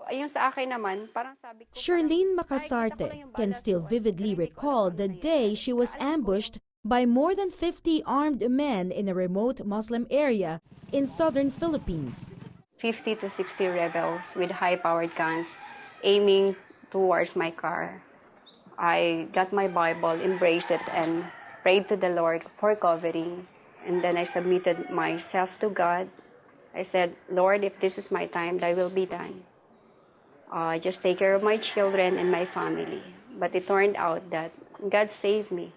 ayun sa akin naman, parang sabi ko, parang Charlene nakikita ko lang Macasarte yung can balas still doon, pero vividly hindi ko alam recall kung ano the day nangyayari. she was Basta alam ko yung ambushed by more than 50 armed men in a remote Muslim area in southern Philippines. 50 to 60 rebels with high-powered guns aiming towards my car. I got my Bible, embraced it, and prayed to the Lord for covering. And then I submitted myself to God. I said, Lord, if this is my time, thy will be done. Just take care of my children and my family. But it turned out that God saved me.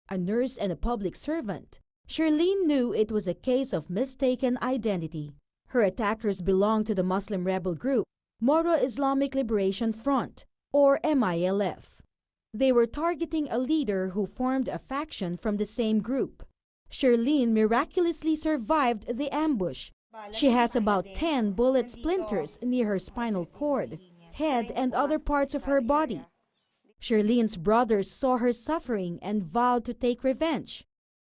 A nurse and a public servant, Charlene knew it was a case of mistaken identity. Her attackers belonged to the Muslim rebel group, Moro Islamic Liberation Front, or MILF. They were targeting a leader who formed a faction from the same group. Charlene miraculously survived the ambush. She has about 10 bullet splinters near her spinal cord, head, and other parts of her body. Charlene's brothers saw her suffering and vowed to take revenge.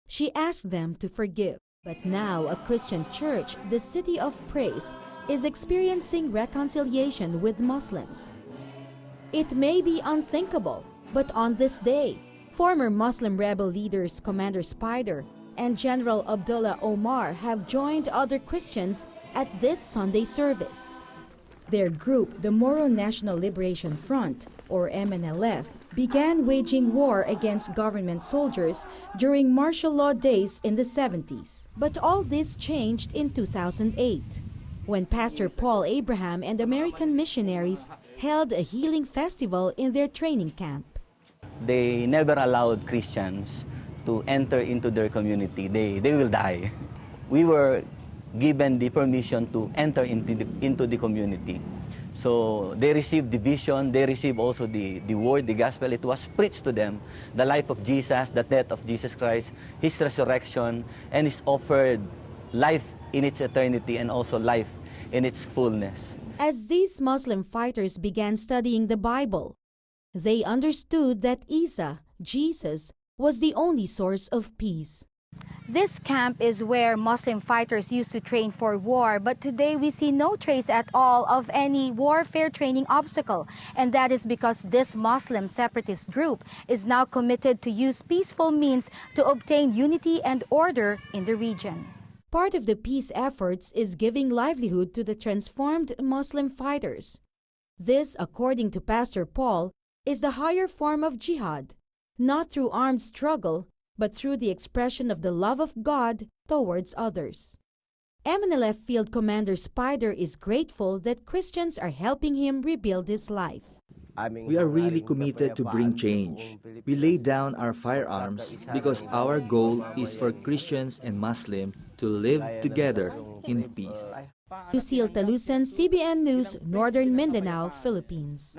She asked them to forgive. But now a Christian church, the City of Praise, is experiencing reconciliation with Muslims. It may be unthinkable, but on this day, former Muslim rebel leaders Commander Spider and General Abdullah Omar have joined other Christians at this Sunday service. Their group, the Moro National Liberation Front, or MNLF, began waging war against government soldiers during martial law days in the 70s. But all this changed in 2008, when Pastor Paul Abraham and American missionaries held a healing festival in their training camp. They never allowed Christians to enter into their community. They will die. We were given the permission to enter into the community. So they received the vision, they received also the word, the gospel. It was preached to them, the life of Jesus, the death of Jesus Christ, His resurrection, and His offered life in its eternity and also life in its fullness. As these Muslim fighters began studying the Bible, they understood that Isa, Jesus, was the only source of peace. This camp is where Muslim fighters used to train for war, but today we see no trace at all of any warfare training obstacle. And that is because this Muslim separatist group is now committed to use peaceful means to obtain unity and order in the region. Part of the peace efforts is giving livelihood to the transformed Muslim fighters. This, according to Pastor Paul, is the higher form of jihad, not through armed struggle, but through the expression of the love of God towards others. MNLF Field Commander Spider is grateful that Christians are helping him rebuild his life. We are really committed to bring change. We lay down our firearms because our goal is for Christians and Muslims to live together in peace. Lucille Talusan, CBN News, Northern Mindanao, Philippines.